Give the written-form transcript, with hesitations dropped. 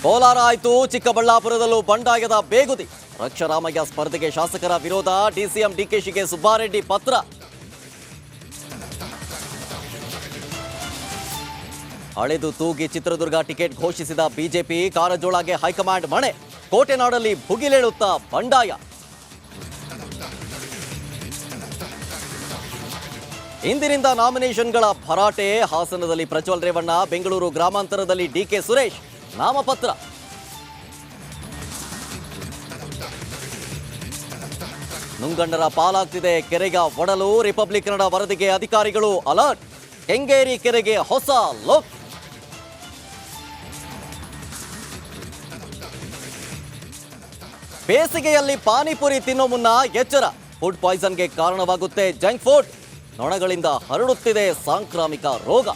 ಕೋಲಾರ ಆಯ್ತು, ಚಿಕ್ಕಬಳ್ಳಾಪುರದಲ್ಲೂ ಬಂಡಾಯದ ಬೇಗುದಿ. ರಕ್ಷರಾಮಯ್ಯ ಸ್ಪರ್ಧೆಗೆ ಶಾಸಕರ ವಿರೋಧ, ಡಿಸಿಎಂ ಡಿಕೆಶಿಗೆ ಸುಬ್ಬಾರೆಡ್ಡಿ ಪತ್ರ. ಅಳೆದು ತೂಗಿ ಚಿತ್ರದುರ್ಗ ಟಿಕೆಟ್ ಘೋಷಿಸಿದ ಬಿಜೆಪಿ, ಕಾರಜೋಳಗೆ ಹೈಕಮಾಂಡ್ ಮಣೆ. ಕೋಟೆನಾಡಲ್ಲಿ ಭುಗಿಲೇಳುತ್ತಾ ಬಂಡಾಯ. ಇಂದಿನಿಂದ ನಾಮಿನೇಷನ್ಗಳ ಭರಾಟೆ. ಹಾಸನದಲ್ಲಿ ಪ್ರಜ್ವಲ್ ರೇವಣ್ಣ, ಬೆಂಗಳೂರು ಗ್ರಾಮಾಂತರದಲ್ಲಿ ಡಿಕೆ ಸುರೇಶ್ ನಾಮಪತ್ರ. ನುಂಗಣ್ಣರ ಪಾಲಾಗ್ತಿದೆ ಕೆರೆಗ ಒಡಲು. ರಿಪಬ್ಲಿಕ್ ಕನ್ನಡ ವರದಿಗೆ ಅಧಿಕಾರಿಗಳು ಅಲರ್ಟ್. ಕೆಂಗೇರಿ ಕೆರೆಗೆ ಹೊಸ ಲುಕ್. ಬೇಸಿಗೆಯಲ್ಲಿ ಪಾನಿಪುರಿ ತಿನ್ನೋ ಮುನ್ನ ಎಚ್ಚರ. ಫುಡ್ ಪಾಯ್ಸನ್ಗೆ ಕಾರಣವಾಗುತ್ತೆ ಜಂಕ್ ಫುಡ್. ನೊಣಗಳಿಂದ ಹರಡುತ್ತಿದೆ ಸಾಂಕ್ರಾಮಿಕ ರೋಗ.